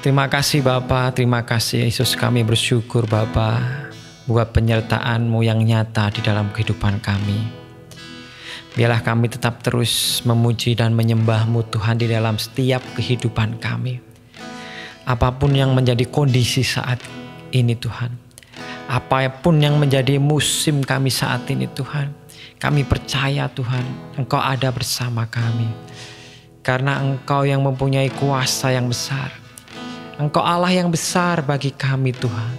Terima kasih Bapa, terima kasih Yesus, kami bersyukur Bapa buat penyertaan-Mu yang nyata di dalam kehidupan kami. Biarlah kami tetap terus memuji dan menyembah-Mu Tuhan di dalam setiap kehidupan kami. Apapun yang menjadi kondisi saat ini Tuhan, apapun yang menjadi musim kami saat ini Tuhan, kami percaya Tuhan Engkau ada bersama kami. Karena Engkau yang mempunyai kuasa yang besar. Engkau Allah yang besar bagi kami Tuhan.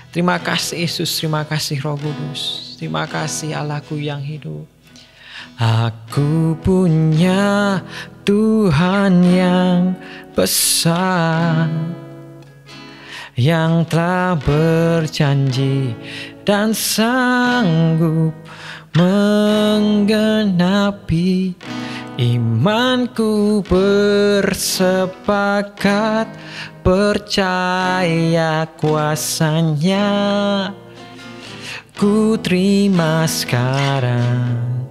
Terima kasih Yesus, terima kasih Roh Kudus. Terima kasih Allahku yang hidup. Aku punya Tuhan yang besar, yang telah berjanji dan sanggup menggenapi. Imanku bersepakat percaya kuasa-Nya. Ku terima sekarang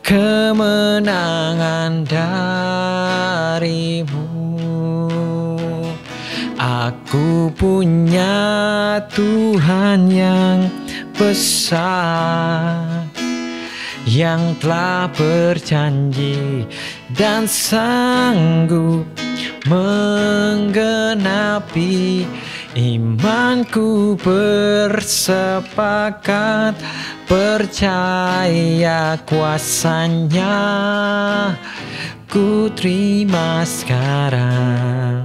kemenangan dari-Mu. Aku punya Tuhan yang besar, yang telah berjanji dan sanggup menggenapi. Imanku bersepakat percaya kuasa-Nya. Ku terima sekarang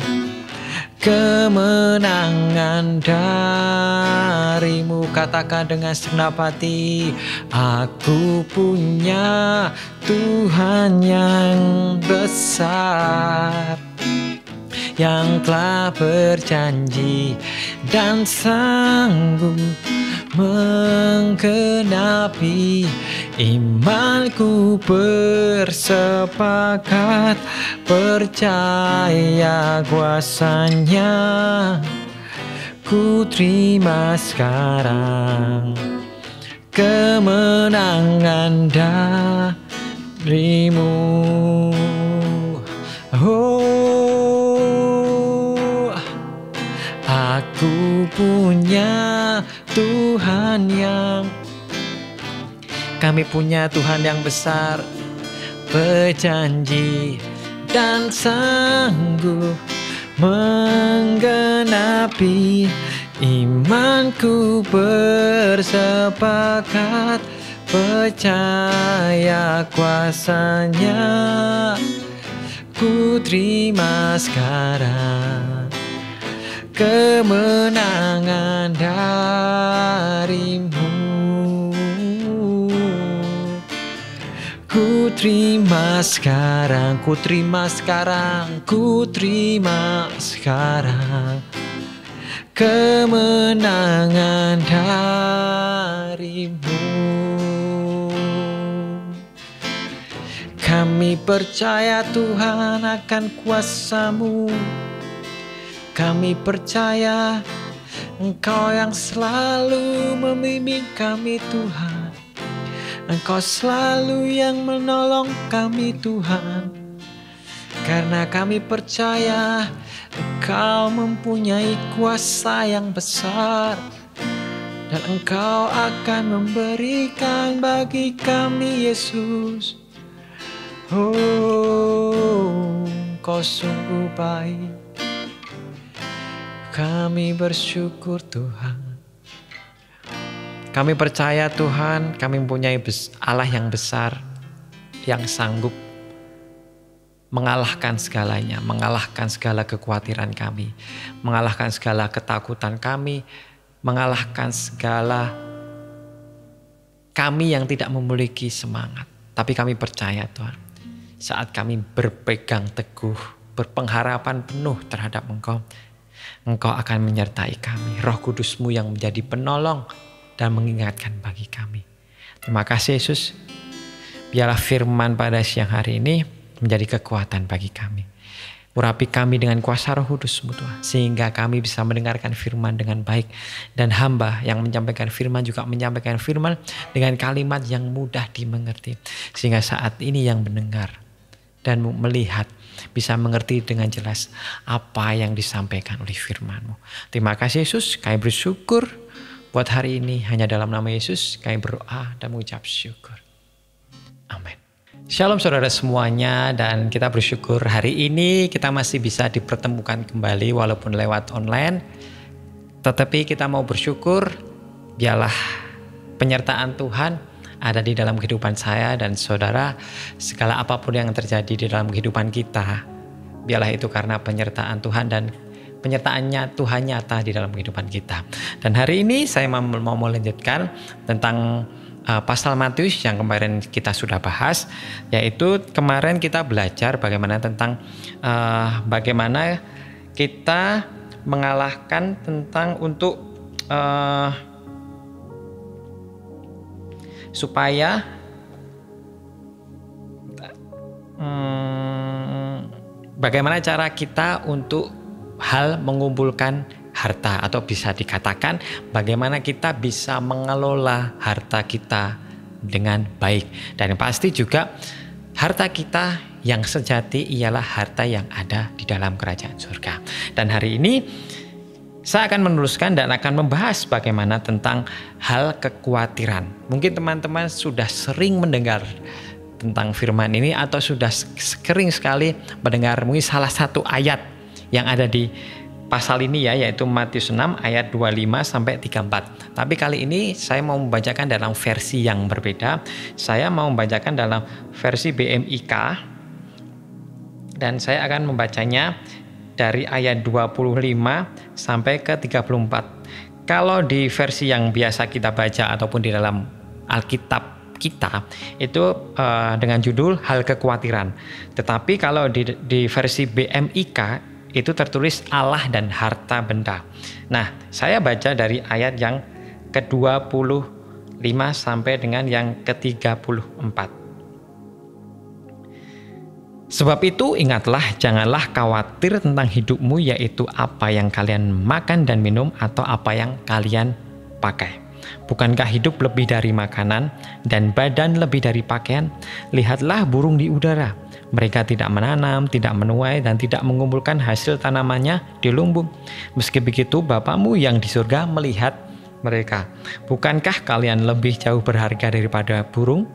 kemenangan dari-Mu. Katakan dengan segenap hati, aku punya Tuhan yang besar, yang telah berjanji dan sanggup menggenapi. Imanku bersepakat percaya kuasa-Nya. Ku terima sekarang kemenangan dari-Mu. Oh, aku punya Tuhan yang, kami punya Tuhan yang besar, berjanji dan sanggup menggenapi. Imanku bersepakat percaya kuasa-Nya. Ku terima sekarang kemenangan dari-Mu. Ku terima sekarang, ku terima sekarang, ku terima sekarang kemenangan dari-Mu. Kami percaya Tuhan akan kuasa-Mu. Kami percaya Engkau yang selalu membimbing kami Tuhan. Engkau selalu yang menolong kami Tuhan. Karena kami percaya Engkau mempunyai kuasa yang besar, dan Engkau akan memberikan bagi kami Yesus. Oh, Engkau sungguh baik. Kami bersyukur Tuhan. Kami percaya Tuhan, kami mempunyai Allah yang besar, yang sanggup mengalahkan segalanya, mengalahkan segala kekhawatiran kami, mengalahkan segala ketakutan kami, mengalahkan segala kami yang tidak memiliki semangat. Tapi kami percaya Tuhan, saat kami berpegang teguh, berpengharapan penuh terhadap Engkau, Engkau akan menyertai kami. Roh Kudus-Mu yang menjadi penolong dan mengingatkan bagi kami. Terima kasih Yesus. Biarlah firman pada siang hari ini menjadi kekuatan bagi kami. Urapi kami dengan kuasa Roh Kudus-Mu Tuhan, sehingga kami bisa mendengarkan firman dengan baik. Dan hamba yang menyampaikan firman juga menyampaikan firman dengan kalimat yang mudah dimengerti. Sehingga saat ini yang mendengar dan melihat, bisa mengerti dengan jelas apa yang disampaikan oleh firman-Mu. Terima kasih Yesus, kami bersyukur buat hari ini. Hanya dalam nama Yesus kami berdoa dan mengucap syukur. Amin. Shalom saudara semuanya, dan kita bersyukur hari ini kita masih bisa dipertemukan kembali walaupun lewat online. Tetapi kita mau bersyukur, biarlah penyertaan Tuhan ada di dalam kehidupan saya dan saudara. Segala apapun yang terjadi di dalam kehidupan kita, biarlah itu karena penyertaan Tuhan dan penyertaannya Tuhan nyata di dalam kehidupan kita. Dan hari ini saya mau melanjutkan tentang pasal Matius yang kemarin kita sudah bahas, yaitu kemarin kita belajar bagaimana tentang bagaimana kita mengalahkan tentang untuk supaya bagaimana cara kita untuk hal mengumpulkan harta, atau bisa dikatakan bagaimana kita bisa mengelola harta kita dengan baik. Dan yang pasti juga harta kita yang sejati ialah harta yang ada di dalam kerajaan surga. Dan hari ini saya akan meneruskan dan akan membahas bagaimana tentang hal kekhawatiran. Mungkin teman-teman sudah sering mendengar tentang firman ini, atau sudah sering sekali mendengar mungkin salah satu ayat yang ada di pasal ini ya, yaitu Matius 6 ayat 25-34. Tapi kali ini saya mau membacakan dalam versi yang berbeda. Saya mau membacakan dalam versi BMIK, dan saya akan membacanya dari ayat 25 sampai ke 34. Kalau di versi yang biasa kita baca ataupun di dalam Alkitab kita itu dengan judul hal kekhawatiran. Tetapi kalau di versi BMIK itu tertulis Allah dan harta benda. Nah, saya baca dari ayat yang ke-25 sampai dengan yang ke-34. Sebab itu ingatlah, janganlah khawatir tentang hidupmu, yaitu apa yang kalian makan dan minum, atau apa yang kalian pakai. Bukankah hidup lebih dari makanan dan badan lebih dari pakaian? Lihatlah burung di udara. Mereka tidak menanam, tidak menuai, dan tidak mengumpulkan hasil tanamannya di lumbung. Meski begitu, Bapamu yang di surga melihat mereka. Bukankah kalian lebih jauh berharga daripada burung?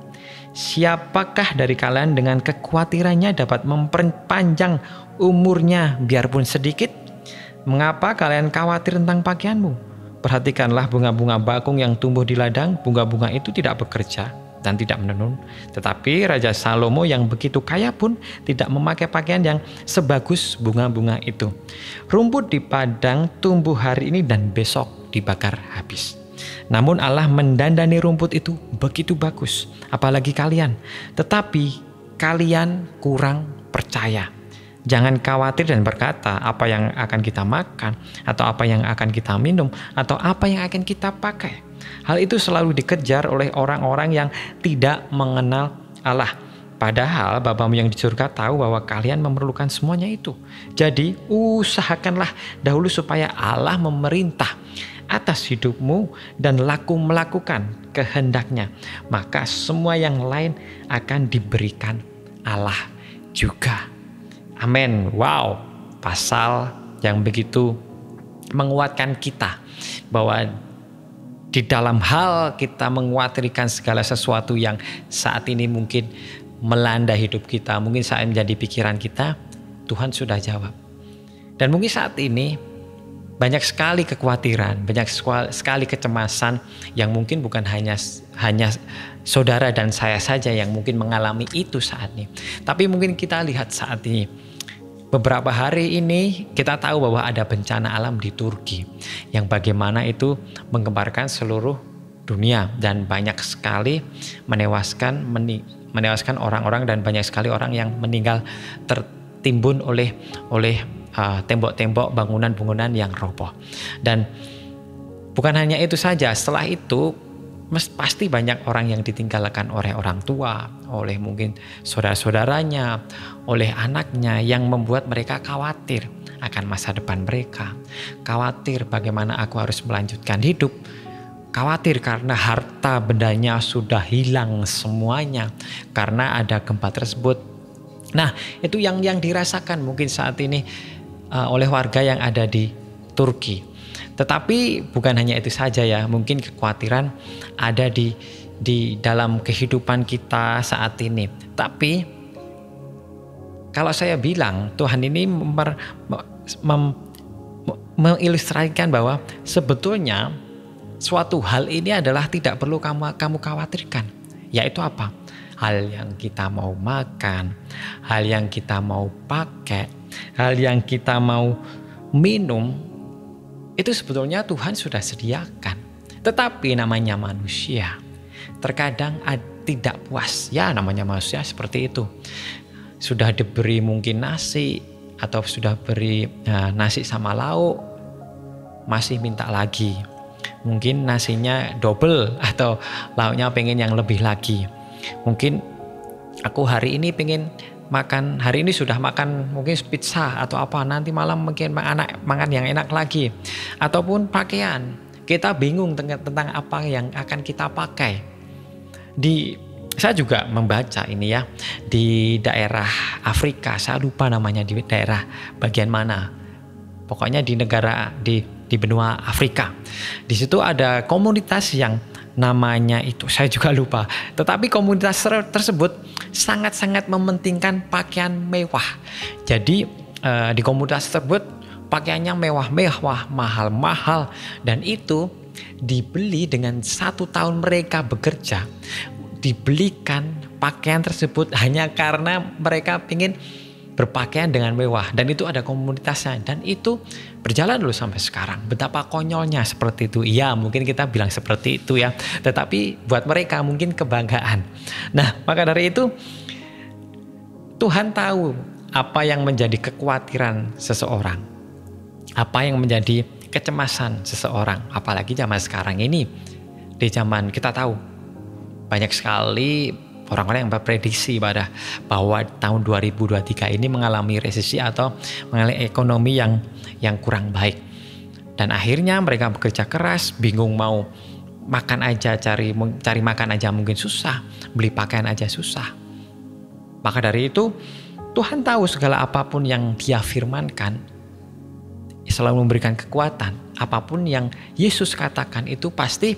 Siapakah dari kalian dengan kekhawatirannya dapat memperpanjang umurnya biarpun sedikit? Mengapa kalian khawatir tentang pakaianmu? Perhatikanlah bunga-bunga bakung yang tumbuh di ladang. Bunga-bunga itu tidak bekerja dan tidak menenun. Tetapi Raja Salomo yang begitu kaya pun tidak memakai pakaian yang sebagus bunga-bunga itu. Rumput di padang tumbuh hari ini dan besok dibakar habis. Namun Allah mendandani rumput itu begitu bagus, apalagi kalian. Tetapi kalian kurang percaya. Jangan khawatir dan berkata apa yang akan kita makan, atau apa yang akan kita minum, atau apa yang akan kita pakai. Hal itu selalu dikejar oleh orang-orang yang tidak mengenal Allah. Padahal Bapamu yang di surga tahu bahwa kalian memerlukan semuanya itu. Jadi usahakanlah dahulu supaya Allah memerintah atas hidupmu dan laku melakukan kehendaknya. Maka semua yang lain akan diberikan Allah juga. Amin. Wow, pasal yang begitu menguatkan kita bahwa di dalam hal kita mengkhawatirkan segala sesuatu yang saat ini mungkin melanda hidup kita, mungkin saat menjadi pikiran kita, Tuhan sudah jawab. Dan mungkin saat ini banyak sekali kekhawatiran, banyak sekali kecemasan yang mungkin bukan hanya saudara dan saya saja yang mungkin mengalami itu saat ini. Tapi mungkin kita lihat saat ini, beberapa hari ini kita tahu bahwa ada bencana alam di Turki yang bagaimana itu menggemparkan seluruh dunia dan banyak sekali menewaskan orang-orang, dan banyak sekali orang yang meninggal tertimbun oleh tembok-tembok bangunan-bangunan yang roboh. Dan bukan hanya itu saja, setelah itu pasti banyak orang yang ditinggalkan oleh orang tua, oleh mungkin saudara-saudaranya, oleh anaknya, yang membuat mereka khawatir akan masa depan mereka. Khawatir bagaimana aku harus melanjutkan hidup. Khawatir karena harta bendanya sudah hilang semuanya karena ada gempa tersebut. Nah, itu yang dirasakan mungkin saat ini oleh warga yang ada di Turki. Tetapi bukan hanya itu saja ya, mungkin kekhawatiran ada di dalam kehidupan kita saat ini. Tapi kalau saya bilang Tuhan ini mengilustrasikan bahwa sebetulnya suatu hal ini adalah tidak perlu kamu khawatirkan. Yaitu apa? Hal yang kita mau makan, hal yang kita mau pakai, hal yang kita mau minum, itu sebetulnya Tuhan sudah sediakan. Tetapi namanya manusia, terkadang tidak puas. Ya, namanya manusia seperti itu. Sudah diberi mungkin nasi, atau sudah beri nasi sama lauk, masih minta lagi. Mungkin nasinya double atau lauknya pengen yang lebih lagi. Mungkin aku hari ini pengen makan, hari ini sudah makan mungkin pizza atau apa, nanti malam mungkin makan yang enak lagi. Ataupun pakaian, kita bingung tentang apa yang akan kita pakai. Saya juga membaca ini ya, di daerah Afrika, saya lupa namanya di daerah bagian mana. Pokoknya di negara di benua Afrika. Di situ ada komunitas yang namanya itu saya juga lupa. Tetapi komunitas tersebut sangat-sangat mementingkan pakaian mewah. Jadi di komunitas tersebut pakaiannya mewah-mewah, mahal-mahal, dan itu dibeli dengan 1 tahun mereka bekerja. Dibelikan pakaian tersebut hanya karena mereka ingin berpakaian dengan mewah, dan itu ada komunitasnya, dan itu berjalan dulu sampai sekarang. Betapa konyolnya seperti itu. Iya, mungkin kita bilang seperti itu ya, tetapi buat mereka mungkin kebanggaan. Nah, maka dari itu Tuhan tahu apa yang menjadi kekhawatiran seseorang, apa yang menjadi kecemasan seseorang, apalagi zaman sekarang ini. Di zaman kita tahu banyak sekali orang-orang yang berprediksi bahwa tahun 2023 ini mengalami resesi atau mengalami ekonomi yang kurang baik. Dan akhirnya mereka bekerja keras, bingung mau makan aja, cari makan aja mungkin susah, beli pakaian aja susah. Maka dari itu Tuhan tahu segala apapun yang Dia firmankan selalu memberikan kekuatan. Apapun yang Yesus katakan itu pasti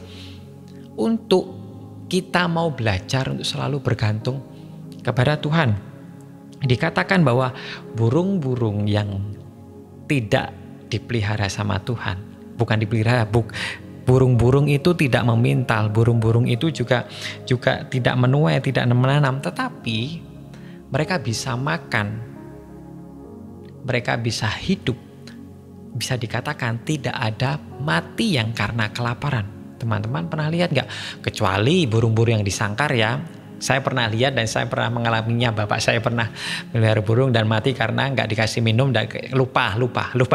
untuk kita mau belajar untuk selalu bergantung kepada Tuhan. Dikatakan bahwa burung-burung yang tidak dipelihara sama Tuhan, bukan dipelihara, burung-burung itu tidak memintal, burung-burung itu juga tidak menuai, tidak menanam, tetapi mereka bisa makan, mereka bisa hidup. Bisa dikatakan tidak ada mati yang karena kelaparan. Teman-teman pernah lihat nggak? Kecuali burung-burung yang disangkar ya. Saya pernah lihat dan saya pernah mengalaminya. Bapak saya pernah melihara burung dan mati karena nggak dikasih minum dan lupa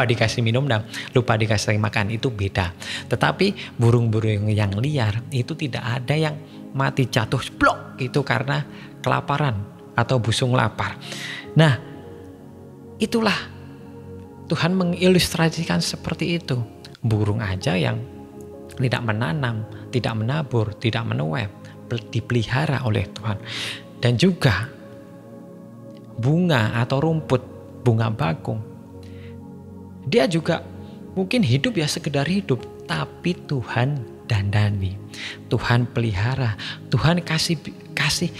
dikasih minum dan lupa dikasih makan. Itu beda. Tetapi burung-burung yang liar itu tidak ada yang mati jatuh blok itu karena kelaparan atau busung lapar. Nah, itulah Tuhan mengilustrasikan seperti itu. Burung aja yang tidak menanam, tidak menabur, tidak menuai, dipelihara oleh Tuhan. Dan juga bunga atau rumput, bunga bakung, dia juga mungkin hidup ya sekedar hidup, tapi Tuhan dandani, Tuhan pelihara, Tuhan kasih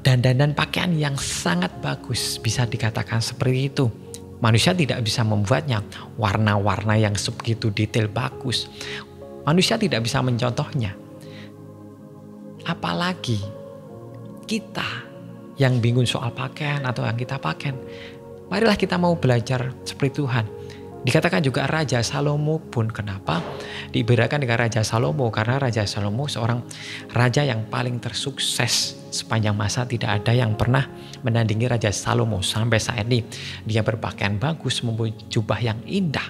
dandan pakaian yang sangat bagus, bisa dikatakan seperti itu. Manusia tidak bisa membuatnya warna-warna yang sebegitu detail bagus. Manusia tidak bisa mencontohnya. Apalagi kita yang bingung soal pakaian atau yang kita pakai. Marilah kita mau belajar seperti Tuhan. Dikatakan juga Raja Salomo pun, kenapa dibedakan dengan Raja Salomo? Karena Raja Salomo seorang raja yang paling tersukses sepanjang masa. Tidak ada yang pernah menandingi Raja Salomo sampai saat ini. Dia berpakaian bagus, mempunyai jubah yang indah.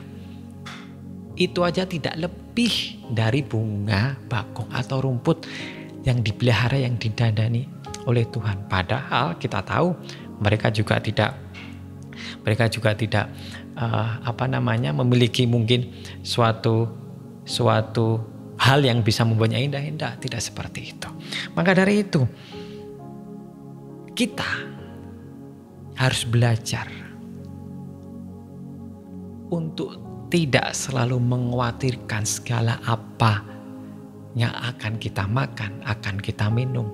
Itu aja tidak lebih dari bunga bakung atau rumput yang dipelihara, yang didandani oleh Tuhan. Padahal kita tahu mereka juga tidak memiliki mungkin suatu hal yang bisa membuatnya indah-indah. Tidak seperti itu. Maka dari itu kita harus belajar untuk tidak selalu mengkhawatirkan segala apa yang akan kita makan, akan kita minum,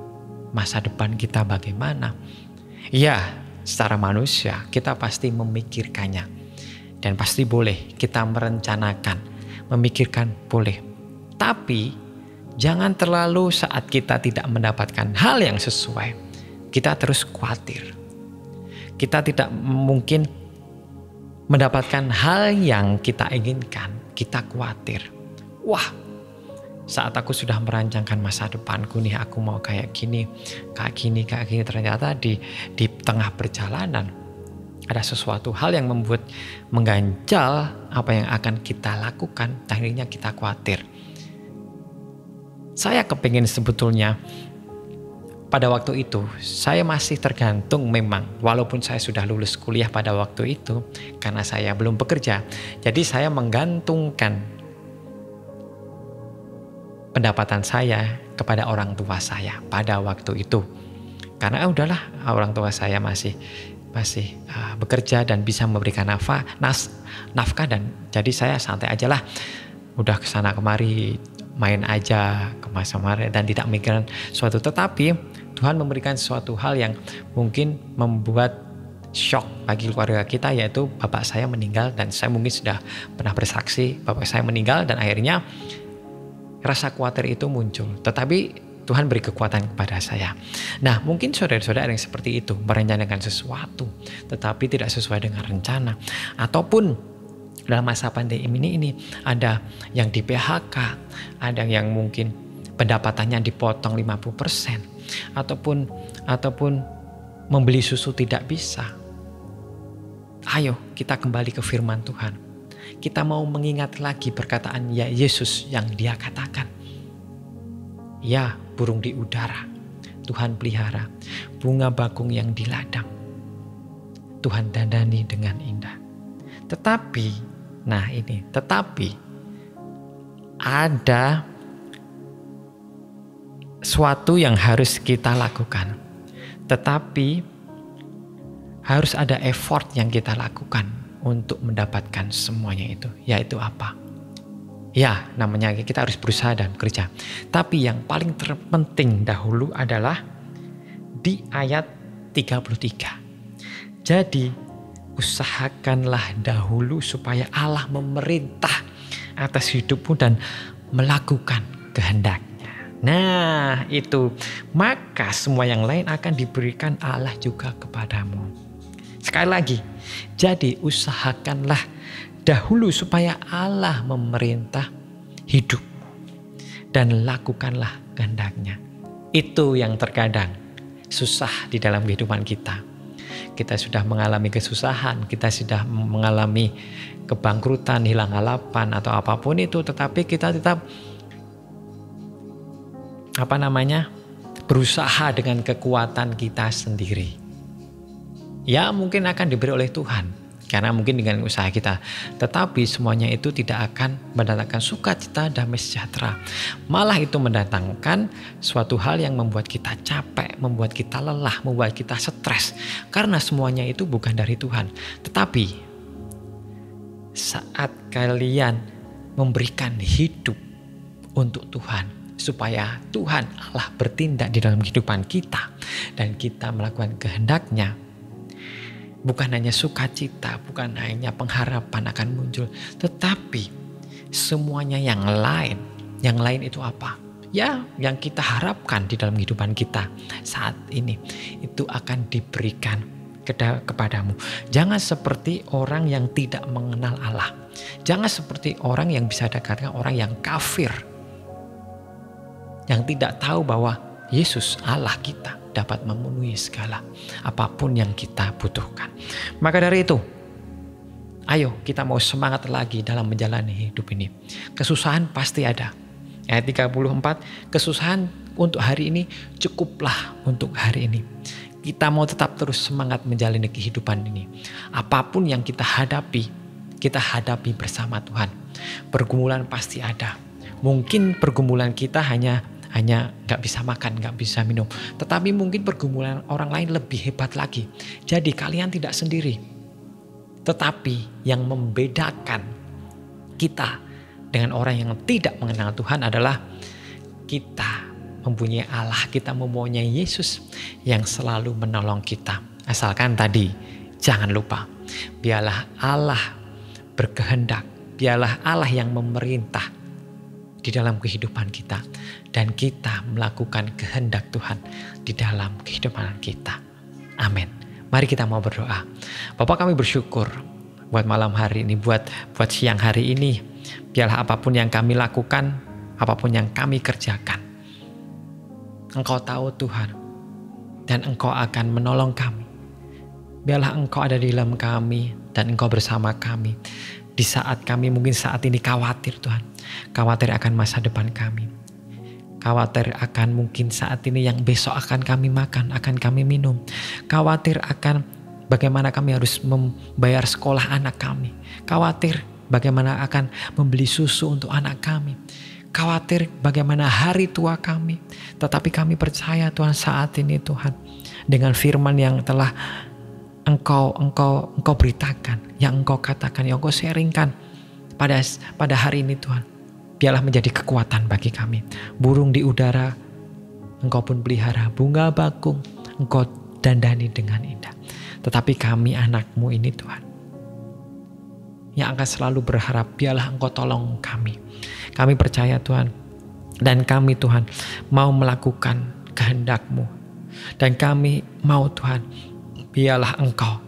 masa depan kita bagaimana. Ya, secara manusia kita pasti memikirkannya, dan pasti boleh kita merencanakan, memikirkan boleh. Tapi jangan terlalu saat kita tidak mendapatkan hal yang sesuai, kita terus khawatir. Kita tidak mungkin mendapatkan hal yang kita inginkan, kita khawatir. Wah, saat aku sudah merancangkan masa depanku nih, aku mau kayak gini. Ternyata di tengah perjalanan ada sesuatu hal yang membuat mengganjal apa yang akan kita lakukan. Akhirnya kita khawatir. Saya kepingin sebetulnya pada waktu itu saya masih tergantung memang, walaupun saya sudah lulus kuliah pada waktu itu, karena saya belum bekerja. Jadi saya menggantungkan pendapatan saya kepada orang tua saya pada waktu itu. Karena udahlah, orang tua saya masih bekerja dan bisa memberikan nafkah, dan jadi saya santai aja lah. Udah kesana kemari, main aja ke masa-masa dan tidak mikirkan suatu. Tetapi Tuhan memberikan suatu hal yang mungkin membuat shock bagi keluarga kita, yaitu bapak saya meninggal. Dan saya mungkin sudah pernah bersaksi bapak saya meninggal, dan akhirnya rasa khawatir itu muncul. Tetapi Tuhan beri kekuatan kepada saya. Nah, mungkin saudara-saudara yang seperti itu merencanakan sesuatu tetapi tidak sesuai dengan rencana, ataupun dalam masa pandemi ini ada yang di PHK, ada yang mungkin pendapatannya dipotong 50%, ataupun membeli susu tidak bisa. Ayo kita kembali ke firman Tuhan. Kita mau mengingat lagi perkataan ya Yesus yang Dia katakan. Ya, burung di udara Tuhan pelihara, bunga bakung yang di ladang Tuhan dandani dengan indah. Tetapi ada suatu yang harus kita lakukan. Tetapi harus ada effort yang kita lakukan untuk mendapatkan semuanya itu. Yaitu apa? Ya, namanya kita harus berusaha dan bekerja. Tapi yang paling terpenting dahulu adalah di ayat 33. Jadi, usahakanlah dahulu supaya Allah memerintah atas hidupmu dan melakukan kehendaknya. Nah, itu. Maka semua yang lain akan diberikan Allah juga kepadamu. Sekali lagi, jadi usahakanlah dahulu supaya Allah memerintah hidupmu dan lakukanlah kehendaknya. Itu yang terkadang susah di dalam kehidupan kita. Kita sudah mengalami kesusahan, kita sudah mengalami kebangkrutan, hilang harapan atau apapun itu, tetapi kita tetap berusaha dengan kekuatan kita sendiri. Ya, mungkin akan diberi oleh Tuhan, karena mungkin dengan usaha kita. Tetapi semuanya itu tidak akan mendatangkan sukacita, damai sejahtera. Malah itu mendatangkan suatu hal yang membuat kita capek, membuat kita lelah, membuat kita stres. Karena semuanya itu bukan dari Tuhan. Tetapi saat kalian memberikan hidup untuk Tuhan, supaya Tuhan Allah bertindak di dalam kehidupan kita dan kita melakukan kehendaknya, bukan hanya sukacita, bukan hanya pengharapan akan muncul, tetapi semuanya yang lain itu apa? Ya, yang kita harapkan di dalam kehidupan kita saat ini itu akan diberikan kepadamu. Jangan seperti orang yang tidak mengenal Allah. Jangan seperti orang yang bisa dikatakan orang yang kafir, yang tidak tahu bahwa Yesus Allah kita dapat memenuhi segala apapun yang kita butuhkan. Maka dari itu, ayo kita mau semangat lagi dalam menjalani hidup ini. Kesusahan pasti ada. Ayat 34, kesusahan untuk hari ini cukuplah untuk hari ini. Kita mau tetap terus semangat menjalani kehidupan ini. Apapun yang kita hadapi bersama Tuhan. Pergumulan pasti ada. Mungkin pergumulan kita hanya hanya nggak bisa makan, nggak bisa minum. Tetapi mungkin pergumulan orang lain lebih hebat lagi. Jadi kalian tidak sendiri. Tetapi yang membedakan kita dengan orang yang tidak mengenal Tuhan adalah kita mempunyai Allah, kita mempunyai Yesus yang selalu menolong kita. Asalkan tadi jangan lupa, biarlah Allah berkehendak, biarlah Allah yang memerintah di dalam kehidupan kita, dan kita melakukan kehendak Tuhan di dalam kehidupan kita. Amin. Mari kita mau berdoa. Bapak, kami bersyukur buat malam hari ini, buat siang hari ini. Biarlah apapun yang kami lakukan, apapun yang kami kerjakan, Engkau tahu Tuhan, dan Engkau akan menolong kami. Biarlah Engkau ada di dalam kami, dan Engkau bersama kami. Di saat kami mungkin saat ini khawatir Tuhan. Khawatir akan masa depan kami. Khawatir akan mungkin saat ini yang besok akan kami makan, akan kami minum. Khawatir akan bagaimana kami harus membayar sekolah anak kami. Khawatir bagaimana akan membeli susu untuk anak kami. Khawatir bagaimana hari tua kami. Tetapi kami percaya Tuhan saat ini Tuhan, dengan firman yang telah Engkau beritakan, yang Engkau katakan, yang Engkau sharingkan pada hari ini Tuhan, biarlah menjadi kekuatan bagi kami. Burung di udara Engkau pun pelihara, bunga bakung Engkau dandani dengan indah. Tetapi kami anak-Mu ini Tuhan, yang akan selalu berharap, biarlah Engkau tolong kami. Kami percaya Tuhan, dan kami Tuhan mau melakukan kehendak-Mu. Dan kami mau Tuhan, biarlah Engkau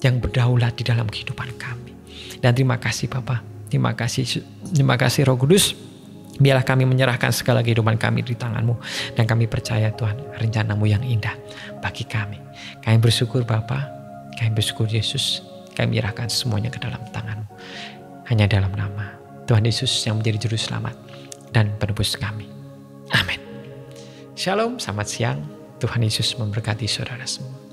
yang berdaulat di dalam kehidupan kami. Dan terima kasih Bapa, terima kasih Roh Kudus. Biarlah kami menyerahkan segala kehidupan kami di tangan-Mu. Dan kami percaya Tuhan, rencana-Mu yang indah bagi kami. Kami bersyukur Bapa, kami bersyukur Yesus. Kami menyerahkan semuanya ke dalam tangan-Mu. Hanya dalam nama Tuhan Yesus yang menjadi juru selamat dan penebus kami. Amin. Shalom, selamat siang. Tuhan Yesus memberkati saudara semua.